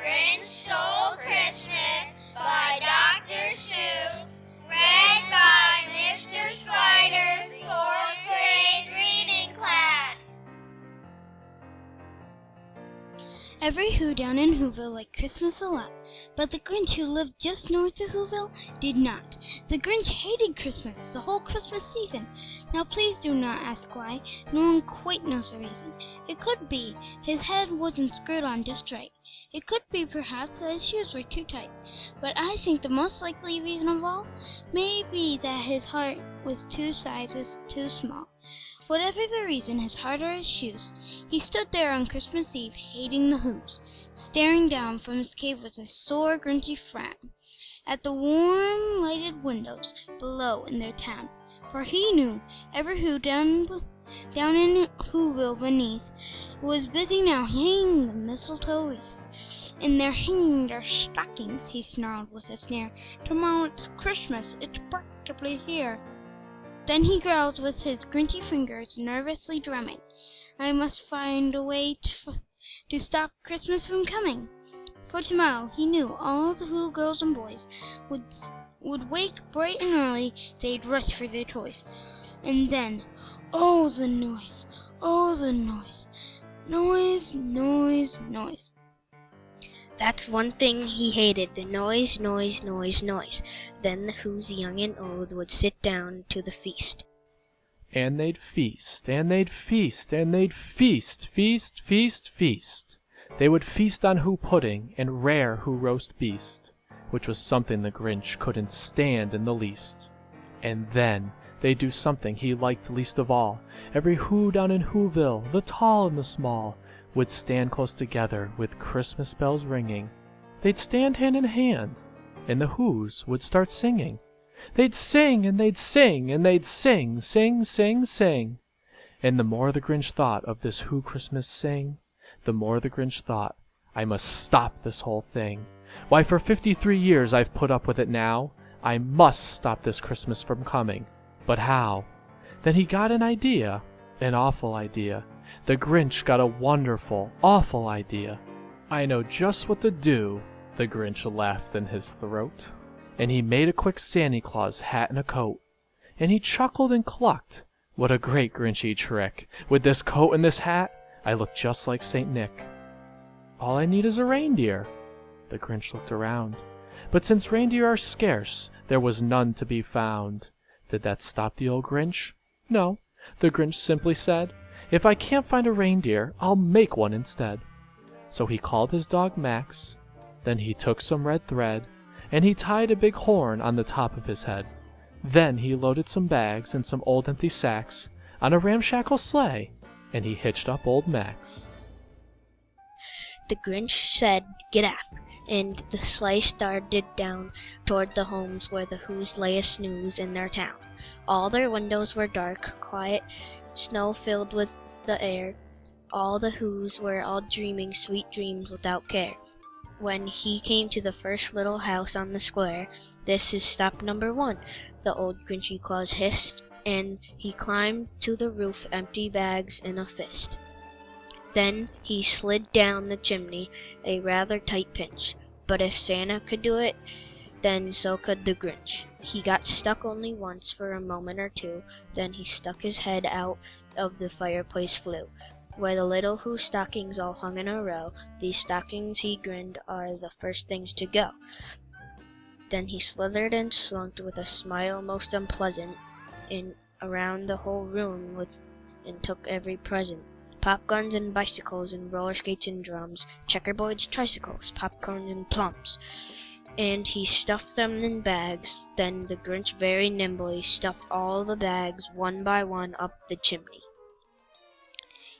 Grinch Stole Christmas by Dr. Seuss, read by Mr. Swider's 4th grade reading class. Every Who down in Whoville liked Christmas a lot, but the Grinch who lived just north of Whoville did not. The Grinch hated Christmas, the whole Christmas season. Now please do not ask why. No one quite knows the reason. It could be his head wasn't screwed on just right. It could be perhaps that his shoes were too tight. But I think the most likely reason of all may be that his heart was 2 sizes too small. Whatever the reason, his heart or his shoes, he stood there on Christmas Eve, hating the Whos, staring down from his cave with a sore, grinchy frown at the warm, lighted windows below in their town. For he knew every Who down in Whoville beneath was busy now hanging the mistletoe wreath. And they're hanging their stockings, he snarled with a sneer. Tomorrow it's Christmas, it's practically here. Then he growled with his grinchy fingers, nervously drumming. I must find a way to stop Christmas from coming. For tomorrow, he knew, all the Who girls and boys would wake bright and early. They'd rush for their toys. And then, oh, the noise, oh, the noise. Noise, noise, noise. That's one thing he hated, the noise, noise, noise, noise. Then the Who's young and old would sit down to the feast. And they'd feast, and they'd feast, and they'd feast, feast, feast, feast. They would feast on Who pudding and rare Who roast beast, which was something the Grinch couldn't stand in the least. And then they'd do something he liked least of all. Every Who down in Whoville, the tall and the small, would stand close together with Christmas bells ringing. They'd stand hand in hand, and the Whos would start singing. They'd sing, and they'd sing, and they'd sing, sing, sing, sing. And the more the Grinch thought of this Who Christmas sing, the more the Grinch thought, I must stop this whole thing. Why, for 53 years I've put up with it now. I must stop this Christmas from coming. But how? Then he got an idea, an awful idea. The Grinch got a wonderful, awful idea. I know just what to do, the Grinch laughed in his throat. And he made a quick Santa Claus hat and a coat. And he chuckled and clucked. What a great Grinchy trick. With this coat and this hat, I look just like Saint Nick. All I need is a reindeer. The Grinch looked around. But since reindeer are scarce, there was none to be found. Did that stop the old Grinch? No. The Grinch simply said, if I can't find a reindeer, I'll make one instead. So he called his dog Max, then he took some red thread, and he tied a big horn on the top of his head. Then he loaded some bags and some old empty sacks on a ramshackle sleigh, and he hitched up old Max. The Grinch said, get up, and the sleigh started down toward the homes where the Whos lay a-snooze in their town. All their windows were dark, quiet, snow filled with the air. All the Whos were all dreaming sweet dreams without care. When he came to the first little house on the square, this is stop number 1, the old Grinchy Claus hissed, and he climbed to the roof, empty bags in a fist. Then he slid down the chimney, a rather tight pinch, but if Santa could do it, then so could the Grinch. He got stuck only once for a moment or two, then he stuck his head out of the fireplace flue, where the little Who stockings all hung in a row. These stockings, he grinned, are the first things to go. Then he slithered and slunk with a smile most unpleasant, in around the whole room and took every present. Pop guns and bicycles and roller skates and drums, checkerboards, tricycles, popcorn and plums. And he stuffed them in bags. Then the Grinch very nimbly stuffed all the bags one by one up the chimney.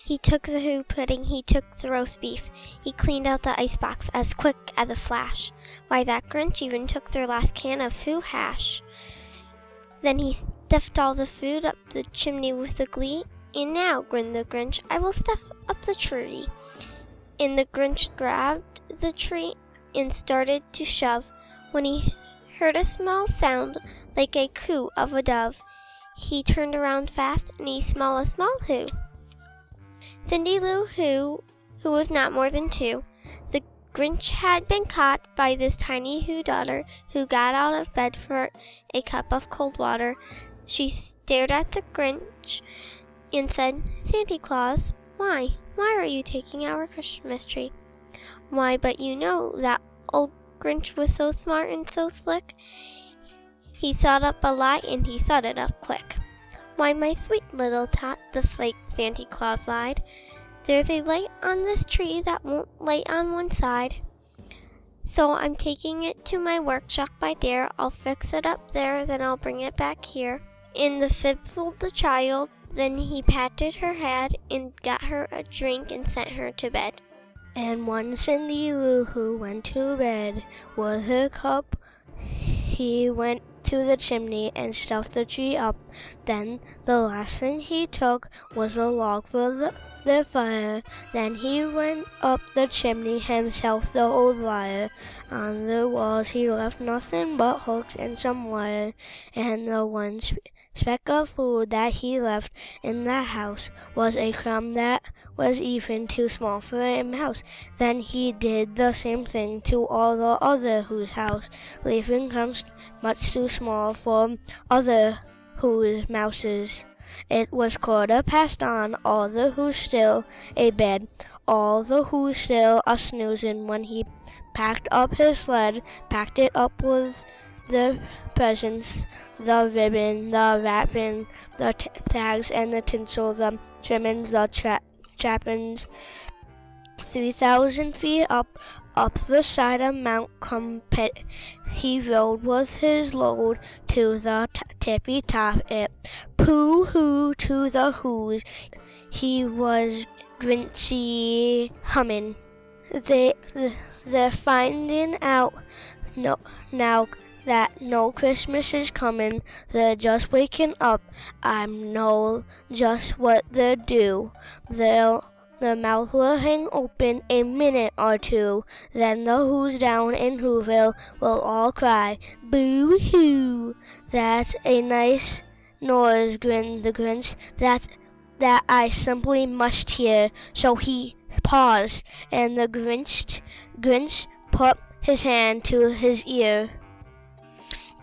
He took the Who pudding, he took the roast beef, he cleaned out the icebox as quick as a flash. Why, that Grinch even took their last can of Who hash. Then he stuffed all the food up the chimney with a glee. And now, grinned the Grinch, I will stuff up the tree. And the Grinch grabbed the tree and started to shove, when he heard a small sound like a coo of a dove. He turned around fast, and he smelled a small Who. Cindy Lou Who was not more than 2. The Grinch had been caught by this tiny Who daughter who got out of bed for a cup of cold water. She stared at the Grinch and said, "Santa Claus, why are you taking our Christmas tree?" "Why, but you know that old Grinch was so smart and so slick. He thought up a lie and he thought it up quick." "Why, my sweet little tot," the flake Santa Claus lied, "there's a light on this tree that won't light on one side. So I'm taking it to my workshop, my dear. I'll fix it up there, then I'll bring it back here." In the fib fooled the child, then he patted her head and got her a drink and sent her to bed. And one Cindy Lou who went to bed with her cup, he went to the chimney and stuffed the tree up. Then the last thing he took was a log for the fire. Then he went up the chimney himself, the old liar. On the walls he left nothing but hooks and some wire, and the one speck of food that he left in the house was a crumb that was even too small for a mouse. Then he did the same thing to all the other Who's house, leaving crumbs much too small for other Who's mouses. It was 1:15, all the Who's still abed, all the Who's still a-snoozing when he packed up his sled, packed it up with the presents, the ribbon, the wrapping, the tags and the tinsel, the trimmings, the trappings. 3,000 feet up the side of Mount Crumpet, he rode with his load to the tippy top. It pooh-hoo to the Who's, he was Grinchy humming. They're finding out now that no Christmas is coming. They're just waking up. I know just what they'll do. Their mouth will hang open a minute or two. Then the Who's down in Whoville will all cry, "Boo-hoo!" "That's a nice noise," grinned the Grinch, that I simply must hear." So he paused, and the Grinch put his hand to his ear.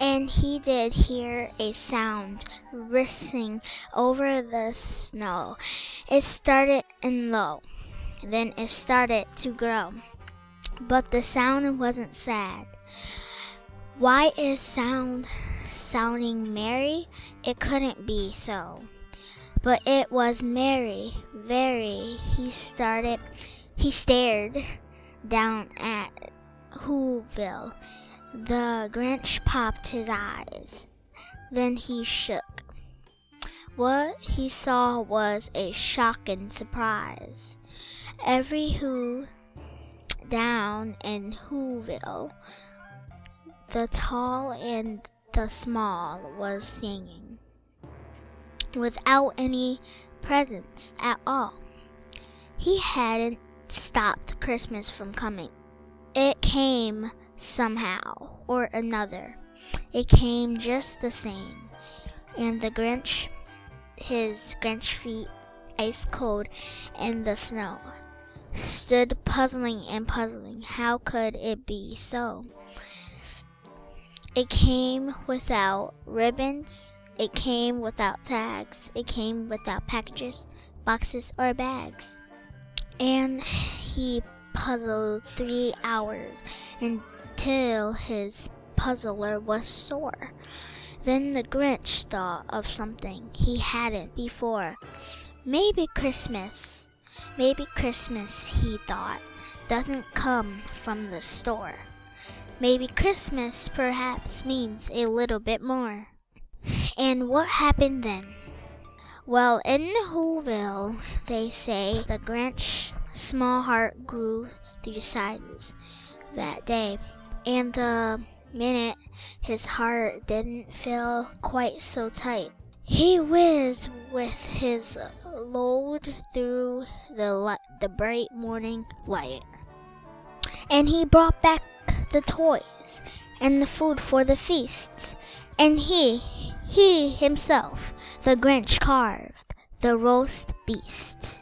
And he did hear a sound rustling over the snow. It started in low, then it started to grow. But the sound wasn't sad. Why is sounding merry? It couldn't be so. But it was merry, very. He stared down at Whoville. The Grinch popped his eyes. Then he shook. What he saw was a shocking surprise. Every Who down in Whoville, the tall and the small, was singing without any presents at all. He hadn't stopped Christmas from coming. It came somehow or another. It came just the same. And the Grinch, his Grinch feet ice cold in the snow, stood puzzling and puzzling. How could it be so? It came without ribbons. It came without tags. It came without packages, boxes, or bags. And he puzzled 3 hours until his puzzler was sore. Then the Grinch thought of something he hadn't before. Maybe Christmas, he thought, doesn't come from the store. Maybe Christmas perhaps means a little bit more. And what happened then? Well, in Whoville, they say the Grinch's small heart grew 3 sizes that day. And the minute his heart didn't feel quite so tight, he whizzed with his load through the bright morning light. And he brought back the toys and the food for the feasts. And he himself, the Grinch, carved the roast beast.